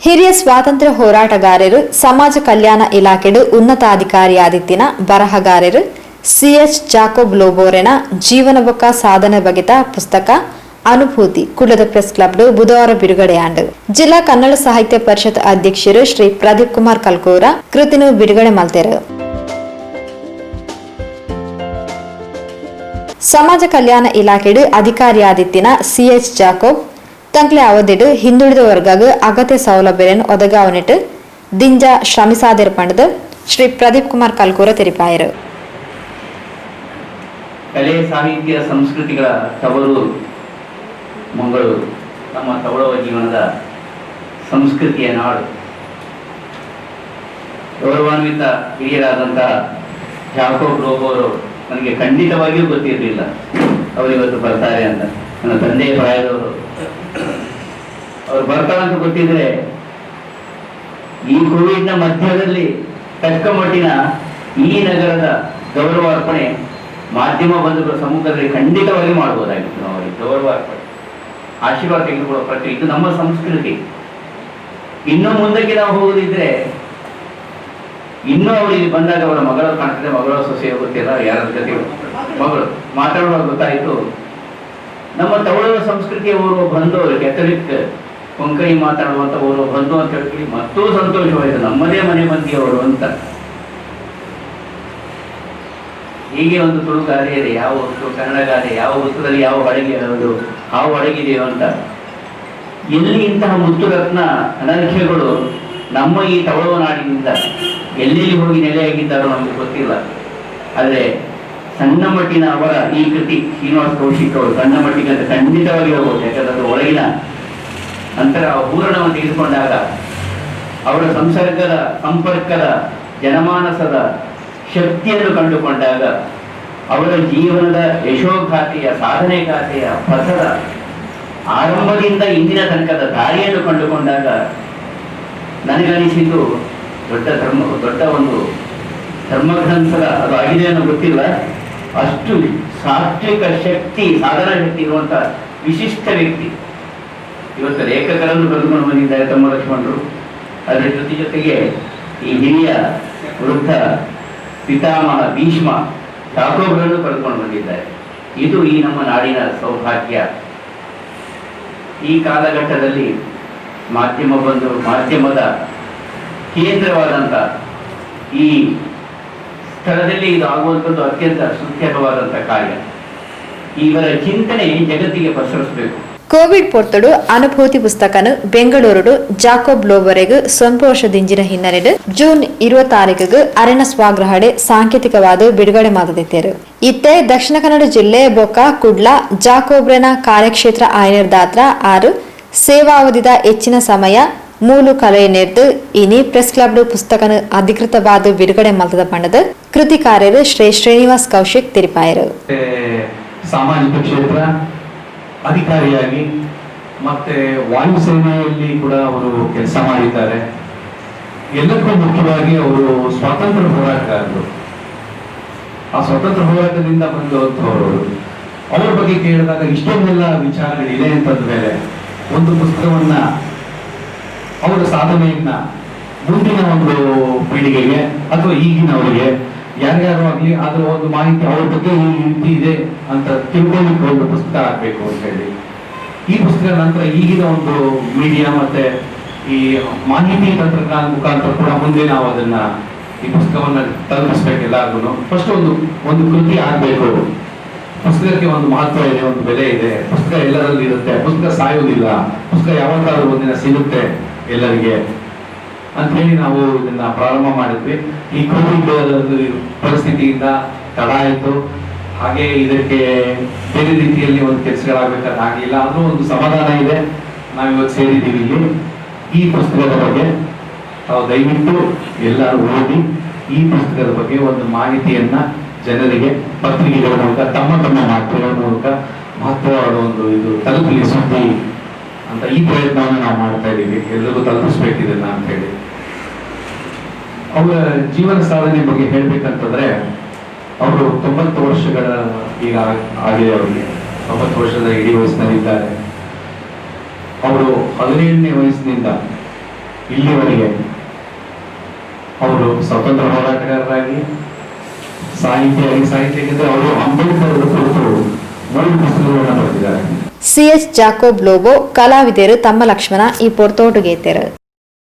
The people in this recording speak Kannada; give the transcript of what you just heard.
ಹಿರಿಯ ಸ್ವಾತಂತ್ರ್ಯ ಹೋರಾಟಗಾರರು, ಸಮಾಜ ಕಲ್ಯಾಣ ಇಲಾಖೆಡು ಉನ್ನತಾಧಿಕಾರಿಯಾದಿತ್ತಿನ ಬರಹಗಾರರು ಸಿಎಚ್ ಜಾಕೋಬ್ ಲೋಬೋರೆನ ಜೀವನ ಬೊಕ್ಕ ಸಾಧನೆ ಬಗೆತ ಪುಸ್ತಕ ಅನುಭೂತಿ ಕುಳ್ಳದ ಪ್ರೆಸ್ ಕ್ಲಬ್ ಬುಧವಾರ ಬಿಡುಗಡೆಯಾಂಡು. ಜಿಲ್ಲಾ ಕನ್ನಡ ಸಾಹಿತ್ಯ ಪರಿಷತ್ ಅಧ್ಯಕ್ಷರು ಶ್ರೀ ಪ್ರದೀಪ್ ಕುಮಾರ್ ಕಲ್ಕೋರ ಕೃತಿನು ಬಿಡುಗಡೆ ಮಲ್ತೆರು. ಸಮಾಜ ಕಲ್ಯಾಣ ಇಲಾಖೆಡು ಅಧಿಕಾರಿಯಾದಿತ್ತಿನ ಸಿಎಚ್ ಜಾಕೋಬ್ ತಂಕ್ಲೆ ಅವಧಿಡು ಹಿಂದುಳಿದ ವರ್ಗಗ ಅಗತ್ಯ ಸೌಲಭ್ಯವನ್ನು ಒದಗಾವನಿಟ್ಟು ದಿಂಜ ಶ್ರಮಿಸಾದಿರ ಪಂಡದು ಶ್ರೀ ಪ್ರದೀಪ್ ಕುಮಾರ್ ಕಲ್ಕೂರ ತೆರಿಪಾಯರು. ಕಲೆ ಸಾಹಿತ್ಯ ಸಂಸ್ಕೃತಿಗಳ ತವರು ಮಂಗಳೂರು ನಮ್ಮ ತವಳವ ಜೀವನದ ಸಂಸ್ಕೃತಿಯ ನಾಡು. ಗೌರವಾನ್ವಿತ ಹಿರಿಯರಾದಂತಹ ಜಾಕೋಬ್ ಲೋಬೋರು ನನಗೆ ಖಂಡಿತವಾಗಿಯೂ ಗೊತ್ತಿರಲಿಲ್ಲ ಅವರಿವತ್ತು ಬರ್ತಾರೆ ಅಂತ. ನನ್ನ ತಂದೆಯ ಪ್ರಾಯದವರು ಅವ್ರು ಬರ್ತಾರೆ ಅಂತ ಗೊತ್ತಿದ್ರೆ ಈ ಕೋವಿಡ್ನ ಮಧ್ಯದಲ್ಲಿ ತಕ್ಕ ಮಟ್ಟಿನ ಈ ನಗರದ ಗೌರವಾರ್ಪಣೆ ಮಾಧ್ಯಮ ಬಂಧುಗಳ ಸಮ್ಮುಖದಲ್ಲಿ ಖಂಡಿತವಾಗಿ ಮಾಡಬಹುದಾಗಿತ್ತು. ನಾವು ಅವರಿಗೆ ಗೌರವಾರ್ಪಣೆ ಆಶೀರ್ವಾದ ತೆಗೆದುಕೊಳ್ಳುವ ಪ್ರಕ್ರಿಯೆ ಇದು ನಮ್ಮ ಸಂಸ್ಕೃತಿ. ಇನ್ನೂ ಮುಂದಕ್ಕೆ ನಾವು ಹೋಗುದಿದ್ರೆ ಇನ್ನೂ ಅವರಿಗೆ ಬಂದಾಗ ಅವರ ಮಗಳ ಕಾಣ್ತದೆ, ಮಗಳ ಸೊಸೆಯ ಗೊತ್ತಿಲ್ಲ, ಯಾರ ಜೊತೆ ಮಗಳು ಮಾತಾಡುವಾಗ ಗೊತ್ತಾಯಿತು ನಮ್ಮ ತವಳವ ಸಂಸ್ಕೃತಿಯ ಓರ್ವ ಬಂಧು, ಕೆಥಲಿಕ್ ಕೊಂಕಣಿ ಮಾತಾಡುವಂತ ಓರ್ವ ಬಂಧು ಅಂತ ಹೇಳಿ ಮತ್ತೂ ಸಂತೋಷವಾಯಿತು, ನಮ್ಮದೇ ಮನೆ ಮಂದಿಯವರು ಅಂತ. ಹೀಗೆ ಒಂದು ತುಳು ಗಾದೆ ಇದೆ, ಯಾವ ವಸ್ತು ಕನ್ನಡ ಗಾದೆ, ಯಾವ ವಸ್ತುದಲ್ಲಿ ಯಾವ ಅಡಗಿ ಅದು ಹಾವು ಅಡಗಿದೆಯೋ ಅಂತ. ಎಲ್ಲಿ ಇಂತಹ ಮುತ್ತು ರತ್ನ ಅನರ್ಘ್ಯಗಳು ನಮ್ಮ ಈ ತವಳವ ನಾಡಿನಿಂದ ಎಲ್ಲೆಲ್ಲಿ ಹೋಗಿ ನೆಲೆಯಾಗಿದ್ದಾರೋ ನಮಗೆ ಗೊತ್ತಿಲ್ಲ. ಆದರೆ ಸಣ್ಣ ಮಟ್ಟಿನ ಅವರ ಈ ಕೃತಿ ಶ್ರೀನಿವಾಸ ಕೌಶಿಕ್ ಅವರು ಸಣ್ಣ ಮಟ್ಟಿಗೆ ಅಂತ ಖಂಡಿತವಾಗಿ ಹೋಗ್ಬೋದು. ಯಾಕಂದ್ರೆ ಅದು ಒಳಗಿನ ನಂತರ ಪೂರಣವನ್ನು ತೆಗೆದುಕೊಂಡಾಗ ಅವರ ಸಂಸರ್ಗದ ಸಂಪರ್ಕದ ಜನಮಾನಸದ ಶಕ್ತಿಯನ್ನು ಕಂಡುಕೊಂಡಾಗ ಅವರ ಜೀವನದ ಯಶೋಗಾಥೆಯ ಸಾಧನೆ ಗಾಥೆಯ ಪಥದ ಆರಂಭದಿಂದ ಇಂದಿನ ತನಕದ ದಾರಿಯನ್ನು ಕಂಡುಕೊಂಡಾಗ ನನಗನಿಸಿದ್ದು ದೊಡ್ಡ ಒಂದು ಧರ್ಮಗ್ರಂಥದ ಅದು ಆಗಿದೆ ಅನ್ನೋ ಗೊತ್ತಿಲ್ಲ, ಅಷ್ಟು ಸಾತ್ವಿಕ ಶಕ್ತಿ ಸಾಧನಾ ಶಕ್ತಿ ಇರುವಂತ ವಿಶಿಷ್ಟ ವ್ಯಕ್ತಿ. ಇವತ್ತು ಲೇಖಕರನ್ನು ಕರೆದುಕೊಂಡು ಬಂದಿದ್ದಾರೆ ತಮ್ಮ ಲಕ್ಷ್ಮಣರು. ಅದರ ಜೊತೆಗೆ ಈ ಹಿರಿಯ ವೃದ್ಧ ಪಿತಾಮಹ ಭೀಷ್ಮ ಜಾಕೋಬ್ರನ್ನು ಕರೆದುಕೊಂಡು ಬಂದಿದ್ದಾರೆ. ಇದು ಈ ನಮ್ಮ ನಾಡಿನ ಸೌಭಾಗ್ಯ. ಈ ಕಾಲಘಟ್ಟದಲ್ಲಿ ಮಾಧ್ಯಮದ ಕೇಂದ್ರವಾದಂಥ ಈ ಸ್ಥಳದಲ್ಲಿ ಇದು ಆಗುವಂಥದ್ದು ಅತ್ಯಂತ ಸುಸ್ಥಿರವಾದಂಥ ಕಾರ್ಯ. ಇವರ ಚಿಂತನೆ ಜಗತ್ತಿಗೆ ಪಸರಿಸಬೇಕು. ಕೋವಿಡ್ ಪೊರ್ತಡು ಅನುಭೂತಿ ಪುಸ್ತಕನು ಬೆಂಗಳೂರು ಜಾಕೋಬ್ ಲೋಬೋರೆಗ್ ಸೊಂಪು ವರ್ಷದಿಂಜಿನ ಹಿನ್ನೆಲೆಡು ಜೂನ್ 20 ಅರಣ್ಯ ಸ್ವಾಗ್ರಹಡೆ ಸಾಂಕೇತಿಕವಾದ ಬಿಡುಗಡೆ ಮಾತದಿತ್ತೇರು. ಇತ್ತೆ ದಕ್ಷಿಣ ಕನ್ನಡ ಜಿಲ್ಲೆ ಬೊಕ್ಕ ಕುಡ್ಲ ಜಾಕೋಬ್ರೆನ ಕಾರ್ಯಕ್ಷೇತ್ರ ಆಯ್ನಿರ್ದಾತ್ರ 6 ಸೇವಾವಧಿದ ಹೆಚ್ಚಿನ ಸಮಯ ಮೂಲು ಕಲೆ ನೆರ್ದು ಇನಿ ಪ್ರೆಸ್ ಕ್ಲಬ್ ಪುಸ್ತಕನು ಅಧಿಕೃತವಾದ ಬಿಡುಗಡೆ ಮಲ್ತದ ಪಂಡದ ಕೃತಿಕಾರ್ಯರು ಶ್ರೀ ಶ್ರೀನಿವಾಸ್ ಕೌಶಿಕ್ ತಿರುಪಾಯರು. ಸಾಮಾಜಿಕ ಕ್ಷೇತ್ರ ಅಧಿಕಾರಿಯಾಗಿ ಮತ್ತೆ ವಾಯುಸೇನೆಯಲ್ಲಿ ಕೂಡ ಅವರು ಕೆಲಸ ಮಾಡಿದ್ದಾರೆ. ಎಲ್ಲಕ್ಕೂ ಮುಖ್ಯವಾಗಿ ಅವರು ಸ್ವಾತಂತ್ರ್ಯ ಹೋರಾಟಗಾರರು. ಆ ಸ್ವಾತಂತ್ರ್ಯ ಹೋರಾಟದಿಂದ ಬಂದವರು. ಅವರ ಬಗ್ಗೆ ಕೇಳಿದಾಗ ಇಷ್ಟೊಂದೆಲ್ಲ ವಿಚಾರಗಳಿದೆ ಅಂತಂದ ಮೇಲೆ ಒಂದು ಪುಸ್ತಕವನ್ನ ಅವರ ಸಾಧನೆಯನ್ನ ಮುಂದಿನ ಒಂದು ಪೀಳಿಗೆಗೆ ಅಥವಾ ಈಗಿನವರಿಗೆ ಯಾರ್ಯಾರು ಆಗ್ಲಿ ಅದರ ಒಂದು ಮಾಹಿತಿ ಅವ್ರ ಬಗ್ಗೆ ಈ ರೀತಿ ಇದೆ ಅಂತ ತಿಳ್ಕೊಳ್ಳಿಕ್ಕೆ ಒಂದು ಪುಸ್ತಕ ಆಗ್ಬೇಕು ಅಂತ ಹೇಳಿ ಈ ಪುಸ್ತಕ ನಂತರ ಈಗಿನ ಒಂದು ಮೀಡಿಯಾ ಮತ್ತೆ ಈ ಮಾಹಿತಿ ತಂತ್ರಜ್ಞಾನ ಮುಖಾಂತರ ಕೂಡ ಮುಂದೆ ನಾವು ಅದನ್ನ ಈ ಪುಸ್ತಕವನ್ನ ತಲುಪಿಸ್ಬೇಕು. ಎಲ್ಲರಿಗೂ ಫಸ್ಟ್ ಒಂದು ಕೃತಿ ಆಗ್ಬೇಕು. ಪುಸ್ತಕಕ್ಕೆ ಒಂದು ಮಹತ್ವ ಇದೆ, ಒಂದು ಬೆಲೆ ಇದೆ. ಪುಸ್ತಕ ಎಲ್ಲರಲ್ಲಿ ಇರುತ್ತೆ, ಪುಸ್ತಕ ಸಾಯುವುದಿಲ್ಲ, ಪುಸ್ತಕ ಯಾವತ್ತಾದ್ರೂ ಒಂದಿನ ಸಿಗುತ್ತೆ ಎಲ್ಲರಿಗೆ ಅಂತ ಹೇಳಿ ನಾವು ಇದನ್ನ ಪ್ರಾರಂಭ ಮಾಡಿದ್ವಿ. ಈ ಕೋವಿಡ್ ಪರಿಸ್ಥಿತಿಯಿಂದ ತಡ ಆಯಿತು, ಹಾಗೆ ಇದಕ್ಕೆ ಬೇರೆ ರೀತಿಯಲ್ಲಿ ಒಂದು ಕೆಲಸಗಳಾಗಬೇಕಾದ ಆಗಲಿಲ್ಲ. ಆದ್ರೂ ಒಂದು ಸಮಾಧಾನ ಇದೆ, ನಾವಿವತ್ತು ಸೇರಿದ್ದೀವಿ ಇಲ್ಲಿ. ಈ ಪುಸ್ತಕದ ಬಗ್ಗೆ ನಾವು ದಯವಿಟ್ಟು ಎಲ್ಲರೂ ಓದಿ ಈ ಪುಸ್ತಕದ ಬಗ್ಗೆ ಒಂದು ಮಾಹಿತಿಯನ್ನ ಜನರಿಗೆ ಪತ್ರಿಕೆಗಳ ಮೂಲಕ ತಮ್ಮ ಮಾತುಗಳ ಮೂಲಕ ಮಹತ್ವವಾದ ಒಂದು ಇದು ತಲುಪಲಿ ಸುದ್ದಿ ಅಂತ ಈ ಪ್ರಯತ್ನವನ್ನು ನಾವು ಮಾಡ್ತಾ ಇದ್ದೀವಿ. ಎಲ್ಲರಿಗೂ ತಲುಪಿಸ್ಬೇಕಿದನ್ನ ಅಂತ ಹೇಳಿ. ಅವರ ಜೀವನ ಸಾಧನೆ ಬಗ್ಗೆ ಹೇಳ್ಬೇಕಂತಂದ್ರೆ ಅವರು 90 ವರ್ಷಗಳ ಈಗ ಆಗಿದೆ. ಅವರಿಗೆ 90 ವರ್ಷದ ಇಡೀ ವಯಸ್ಸಿನಲ್ಲಿದ್ದಾರೆ. ಅವರು 17ನೇ ವಯಸ್ಸಿನಿಂದ ಇಲ್ಲಿವರೆಗೆ ಅವರು ಸ್ವತಂತ್ರ ಹೋರಾಟಗಾರರಾಗಿ ಸಾಹಿತ್ಯಕ್ಕಿಂತ ಅವರು ಅಂಬೇಡ್ಕರ್ ಕುರಿತು 3 ಪುಸ್ತಕಗಳನ್ನು ಬರೆದಿದ್ದಾರೆ. ಸಿಎಚ್ ಜಾಕೋಬ್ ಲೋಬೋ ಕಲಾವಿದರು ತಮ್ಮ ಲಕ್ಷ್ಮಣ ಈ ಪೊರ್ತೋಟುಗೇತೆರು.